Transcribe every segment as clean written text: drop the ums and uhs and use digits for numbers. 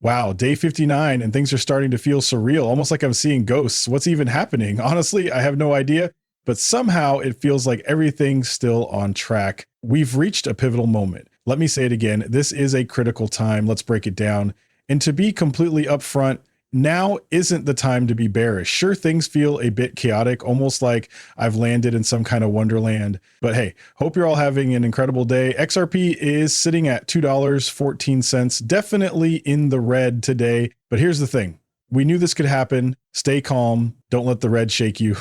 Wow, day 59 and things are starting to feel surreal, almost like I'm seeing ghosts. What's even happening? Honestly, I have no idea, but somehow it feels like everything's still on track. We've reached a pivotal moment. Let me say it again. This is a critical time. Let's break it down. And to be completely upfront, now isn't the time to be bearish. Sure, things feel a bit chaotic, almost like I've landed in some kind of wonderland. But hey, hope you're all having an incredible day. XRP is sitting at $2.14, definitely in the red today. But here's the thing. We knew this could happen. Stay calm. Don't let the red shake you.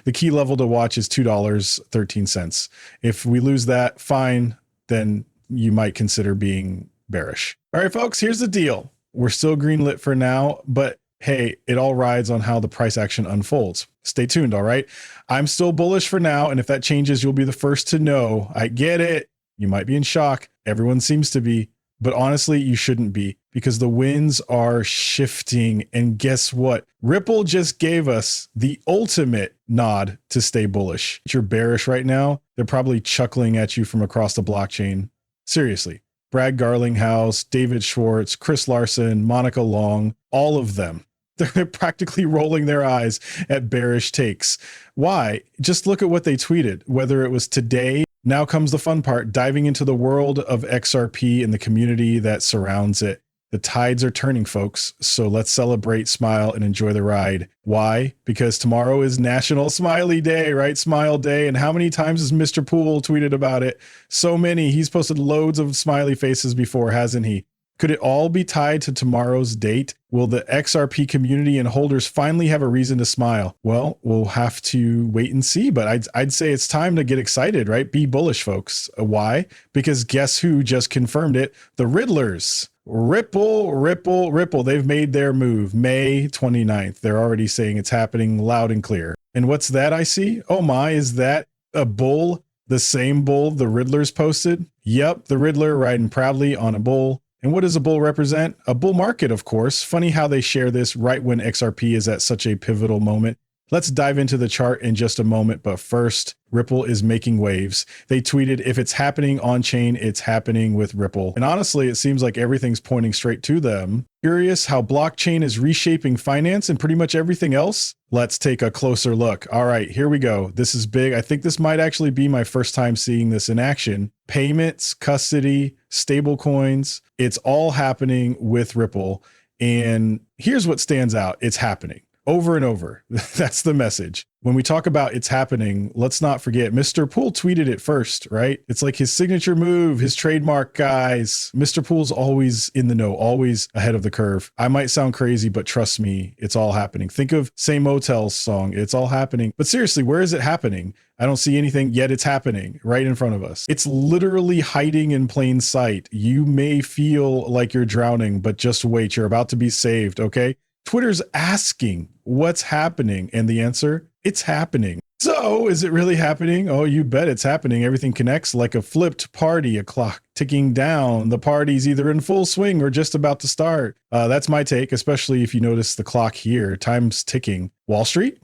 The key level to watch is $2.13. If we lose that, fine, then you might consider being bearish. All right, folks, here's the deal. We're still greenlit for now, but hey, it all rides on how the price action unfolds. Stay tuned, all right? I'm still bullish for now, and if that changes, you'll be the first to know. I get it. You might be in shock. Everyone seems to be, but honestly, you shouldn't be because the winds are shifting. And guess what? Ripple just gave us the ultimate nod to stay bullish. If you're bearish right now, they're probably chuckling at you from across the blockchain. Seriously. Brad Garlinghouse, David Schwartz, Chris Larson, Monica Long, all of them. They're practically rolling their eyes at bearish takes. Why? Just look at what they tweeted, whether it was today. Now comes the fun part, diving into the world of XRP and the community that surrounds it. The tides are turning, folks, so let's celebrate, smile, and enjoy the ride. Why? Because tomorrow is National Smiley Day, right? Smile Day. And how many times has Mr. Poole tweeted about it? So many. He's posted loads of smiley faces before, hasn't he? Could it all be tied to tomorrow's date? Will the XRP community and holders finally have a reason to smile? Well, we'll have to wait and see, but I'd say it's time to get excited, right? Be bullish, folks. Why? Because guess who just confirmed it? The Riddlers. Ripple, Ripple, Ripple. They've made their move. May 29th. They're already saying it's happening loud and clear. And what's that I see? Oh my, is that a bull? The same bull the Riddlers posted? Yep, the Riddler riding proudly on a bull. And what does a bull represent? A bull market, of course. Funny how they share this right when XRP is at such a pivotal moment. Let's dive into the chart in just a moment, but first, Ripple is making waves. They tweeted, if it's happening on chain, it's happening with Ripple. And honestly, it seems like everything's pointing straight to them. Curious how blockchain is reshaping finance and pretty much everything else? Let's take a closer look. All right, here we go. This is big. I think this might actually be my first time seeing this in action. Payments, custody, stable coins, it's all happening with Ripple. And here's what stands out. It's happening. Over and over. That's the message. When we talk about it's happening, let's not forget Mr. Poole tweeted it first, right? It's like his signature move, his trademark, guys. Mr. Poole's always in the know, always ahead of the curve. I might sound crazy, but trust me, it's all happening. Think of Same Motel's song, it's all happening. But seriously, where is it happening? I don't see anything, yet it's happening right in front of us. It's literally hiding in plain sight. You may feel like you're drowning, but just wait, you're about to be saved, okay? Twitter's asking what's happening, and the answer, it's happening. So is it really happening? Oh, you bet it's happening. Everything connects like a flipped party, a clock ticking down. The party's either in full swing or just about to start. That's my take, especially if you notice the clock here. Time's ticking. Wall Street?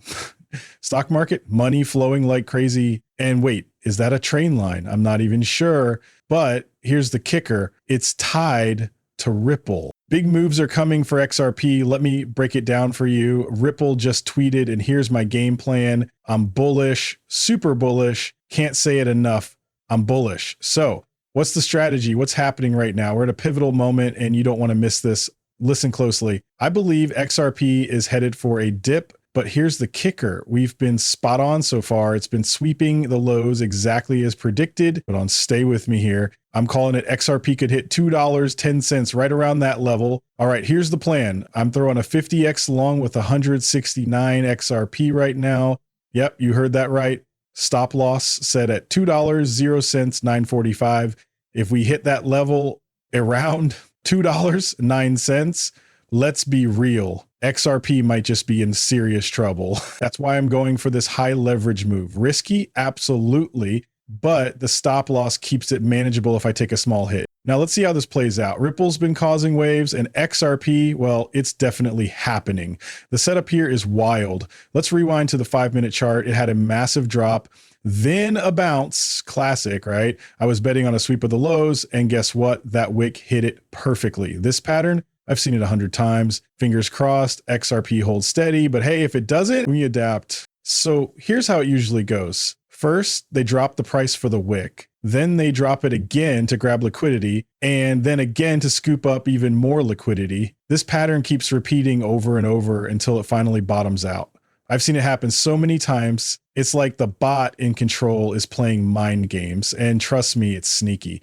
Stock market? Money flowing like crazy. And wait, is that a train line? I'm not even sure. But here's the kicker. It's tied to Ripple. Big moves are coming for XRP. Let me break it down for you. Ripple just tweeted, and here's my game plan. I'm bullish, super bullish. Can't say it enough. I'm bullish. So what's the strategy? What's happening right now? We're at a pivotal moment, and you don't want to miss this. Listen closely. I believe XRP is headed for a dip. But here's the kicker. We've been spot on so far. It's been sweeping the lows exactly as predicted. But on, stay with me here. I'm calling it XRP could hit $2.10 right around that level. All right, here's the plan. I'm throwing a 50x long with 169 XRP right now. Yep, you heard that right. Stop loss set at $2.00, 945. If we hit that level around $2.09, let's be real. XRP might just be in serious trouble. That's why I'm going for this high leverage move. Risky? Absolutely. But the stop loss keeps it manageable if I take a small hit. Now let's see how this plays out. Ripple's been causing waves, and XRP, well, it's definitely happening. The setup here is wild. Let's rewind to the 5-minute chart. It had a massive drop, then a bounce. Classic, right? I was betting on a sweep of the lows, and guess what? That wick hit it perfectly. This pattern, I've seen it 100 times. Fingers crossed, XRP holds steady. But hey, if it doesn't, we adapt. So here's how it usually goes. First, they drop the price for the wick. Then they drop it again to grab liquidity, and then again to scoop up even more liquidity. This pattern keeps repeating over and over until it finally bottoms out. I've seen it happen so many times. It's like the bot in control is playing mind games, and trust me, it's sneaky.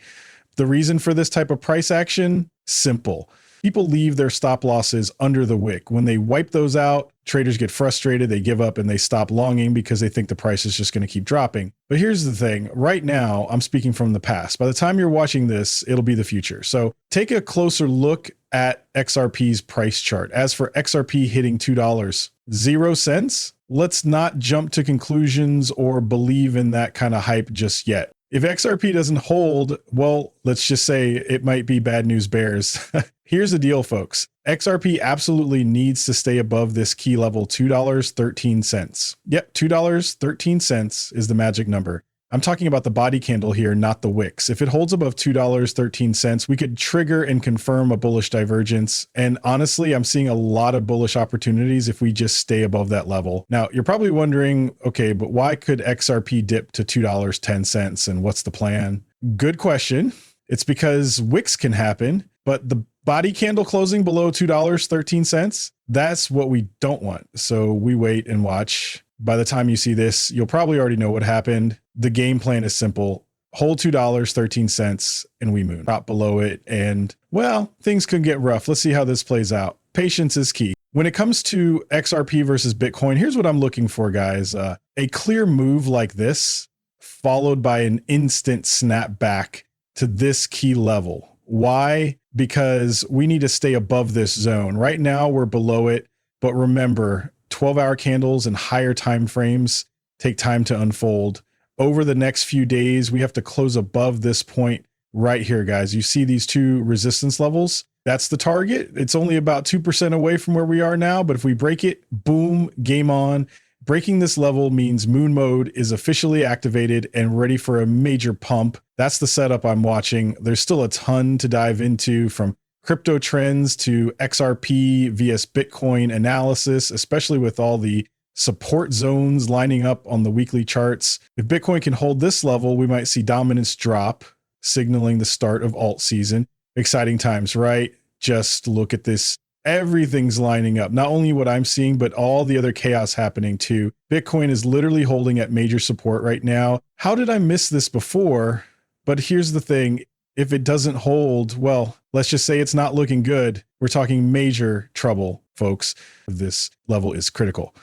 The reason for this type of price action? Simple. People leave their stop losses under the wick. When they wipe those out, traders get frustrated, they give up, and they stop longing because they think the price is just going to keep dropping. But here's the thing. Right now, I'm speaking from the past. By the time you're watching this, it'll be the future. So take a closer look at XRP's price chart. As for XRP hitting $2, 0 cents, let's not jump to conclusions or believe in that kind of hype just yet. If XRP doesn't hold, well, let's just say it might be bad news bears. Here's the deal, folks. XRP absolutely needs to stay above this key level, $2.13. Yep, $2.13 is the magic number. I'm talking about the body candle here, not the wicks. If it holds above $2.13, we could trigger and confirm a bullish divergence. And honestly, I'm seeing a lot of bullish opportunities if we just stay above that level. Now, you're probably wondering, okay, but why could XRP dip to $2.10 and what's the plan? Good question. It's because wicks can happen, but the body candle closing below $2.13, that's what we don't want. So we wait and watch. By the time you see this, you'll probably already know what happened. The game plan is simple. Hold $2.13 and we moon. Drop below it and, well, things could get rough. Let's see how this plays out. Patience is key. When it comes to XRP versus Bitcoin, here's what I'm looking for, guys. A clear move like this, followed by an instant snap back to this key level. Why? Because we need to stay above this zone. Right now, we're below it. But remember, 12-hour candles and higher time frames take time to unfold. Over the next few days, we have to close above this point right here, guys. You see these two resistance levels? That's the target. It's only about 2% away from where we are now, but if we break it, boom, game on. Breaking this level means moon mode is officially activated and ready for a major pump. That's the setup I'm watching. There's still a ton to dive into, from crypto trends to XRP vs Bitcoin analysis, especially with all the support zones lining up on the weekly charts. If Bitcoin can hold this level, we might see dominance drop, signaling the start of alt season. Exciting times, right? Just look at this. Everything's lining up. Not only what I'm seeing, but all the other chaos happening too. Bitcoin is literally holding at major support right now. How did I miss this before? But here's the thing. If it doesn't hold, well, let's just say it's not looking good. We're talking major trouble, folks. This level is critical.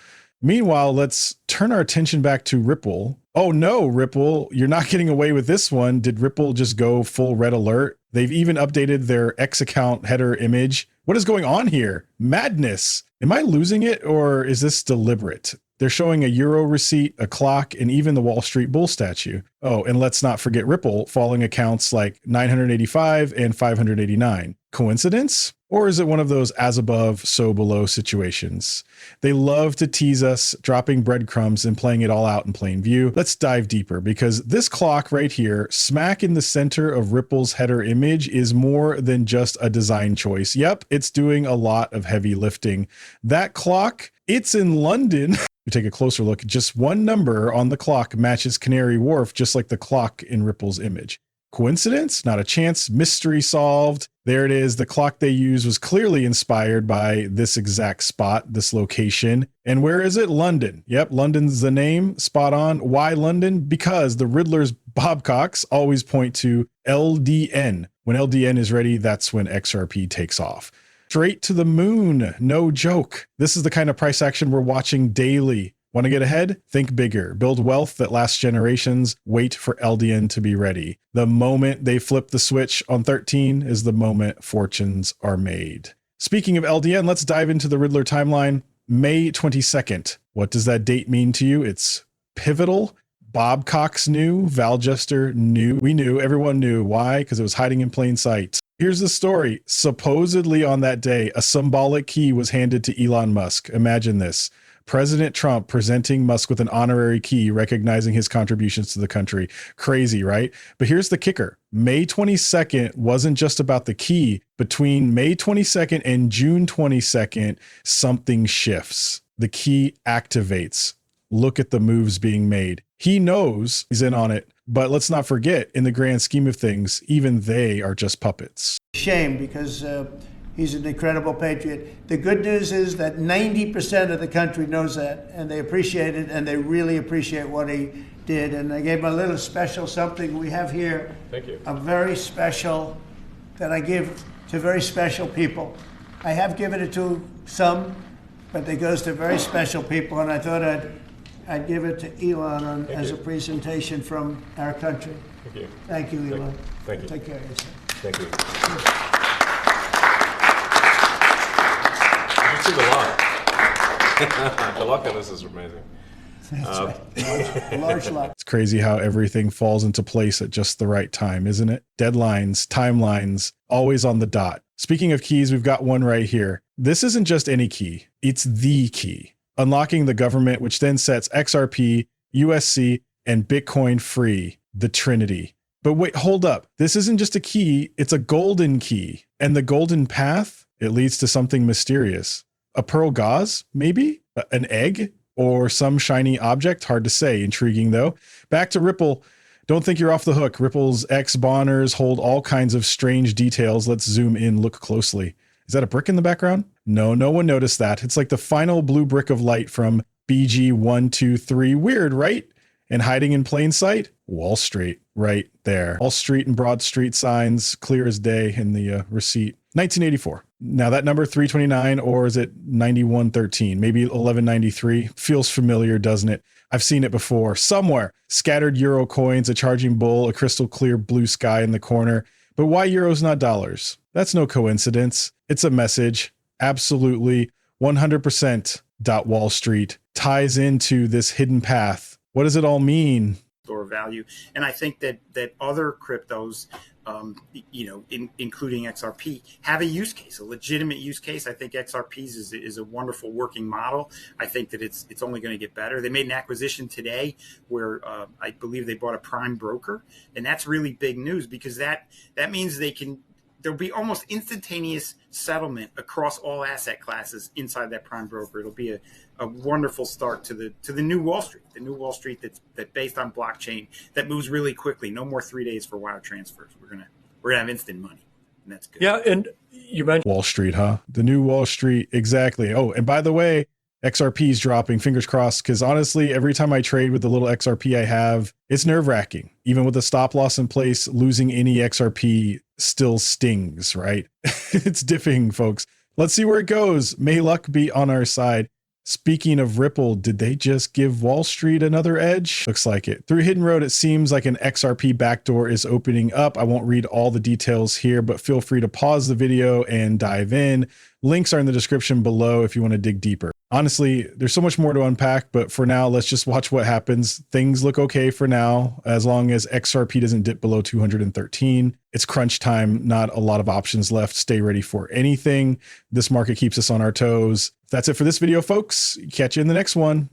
Meanwhile, let's turn our attention back to Ripple. Oh no, Ripple, you're not getting away with this one. Did Ripple just go full red alert? They've even updated their X account header image. What is going on here? Madness. Am I losing it, or is this deliberate? They're showing a euro receipt, a clock, and even the Wall Street Bull statue. Oh, and let's not forget Ripple falling accounts like 985 and 589. Coincidence? Or is it one of those as above, so below situations? They love to tease us, dropping breadcrumbs and playing it all out in plain view. Let's dive deeper, because this clock right here, smack in the center of Ripple's header image, is more than just a design choice. Yep, it's doing a lot of heavy lifting. That clock, it's in London. You take a closer look, just one number on the clock matches Canary Wharf, just like the clock in Ripple's image. Coincidence? Not a chance. Mystery solved. There it is. The clock they used was clearly inspired by this exact spot, this location. And where is it? London. Yep, London's the name. Spot on. Why London? Because the Riddler's Bobcocks always point to LDN. When LDN is ready, that's when XRP takes off. Straight to the moon. No joke. This is the kind of price action we're watching daily. Want to get ahead? Think bigger. Build wealth that lasts generations. Wait for LDN to be ready. The moment they flip the switch on 13 is the moment fortunes are made. Speaking of LDN, let's dive into the Riddler timeline. May 22nd. What does that date mean to you? It's pivotal. Bob Cox knew. Val Jester knew. We knew. Everyone knew. Why? Because it was hiding in plain sight. Here's the story. Supposedly on that day, a symbolic key was handed to Elon Musk. Imagine this. President Trump presenting Musk with an honorary key recognizing his contributions to the country. Crazy, right? But here's the kicker. May 22nd wasn't just about the key. Between May 22nd and June 22nd, something shifts. The key activates. Look at the moves being made. He knows he's in on it, but let's not forget, in the grand scheme of things, even they are just puppets. Shame, because he's an incredible patriot. The good news is that 90% of the country knows that, and they appreciate it, and they really appreciate what he did. And I gave him a little special something we have here. Thank you. A very special, that I give to very special people. I have given it to some, but it goes to very special people, and I thought I'd give it to Elon as a presentation from our country. Thank you. Thank you, Elon. Thank you. Take care of yourself. Thank you. You see the luck. The luck on this is amazing. That's right. Large luck. It's crazy how everything falls into place at just the right time, isn't it? Deadlines, timelines, always on the dot. Speaking of keys, we've got one right here. This isn't just any key. It's the key. Unlocking the government, which then sets XRP, USC, and Bitcoin free. The Trinity. But wait, hold up. This isn't just a key. It's a golden key. And the golden path, it leads to something mysterious. A pearl gauze, maybe? An egg? Or some shiny object? Hard to say. Intriguing, though. Back to Ripple. Don't think you're off the hook. Ripple's X-bonners hold all kinds of strange details. Let's zoom in, look closely. Is that a brick in the background? No, no one noticed that. It's like the final blue brick of light from BG123. Weird, right? And hiding in plain sight? Wall Street, right there. Wall Street and Broad Street signs, clear as day in the receipt. 1984. Now that number 329, or is it 9113? Maybe 1193? Feels familiar, doesn't it? I've seen it before. Somewhere. Scattered euro coins, a charging bull, a crystal clear blue sky in the corner. But why euros, not dollars? That's no coincidence. It's a message. Absolutely. 100%. Wall Street ties into this hidden path. What does it all mean? Store value. And I think that other cryptos, including XRP, have a use case, a legitimate use case. I think XRP's is a wonderful working model. I think that it's only going to get better. They made an acquisition today where I believe they bought a prime broker, and that's really big news because that means there'll be almost instantaneous settlement across all asset classes inside that prime broker. It'll be a wonderful start to the new Wall Street, that's based on blockchain that moves really quickly. No more 3 days for wire transfers. We're gonna have instant money, and that's good. Yeah, and you mentioned Wall Street, huh? The new Wall Street, exactly. Oh, and by the way, XRP's dropping, fingers crossed, because honestly, every time I trade with the little XRP I have, it's nerve-wracking. Even with the stop loss in place, losing any XRP still stings, right? It's dipping, folks. Let's see where it goes. May luck be on our side. Speaking of Ripple, did they just give Wall Street another edge? Looks like it. Through Hidden Road, it seems like an XRP backdoor is opening up. I won't read all the details here, but feel free to pause the video and dive in. Links are in the description below if you want to dig deeper. Honestly, there's so much more to unpack, but for now, let's just watch what happens. Things look okay for now, as long as XRP doesn't dip below 213. It's crunch time, not a lot of options left. Stay ready for anything. This market keeps us on our toes. That's it for this video, folks. Catch you in the next one.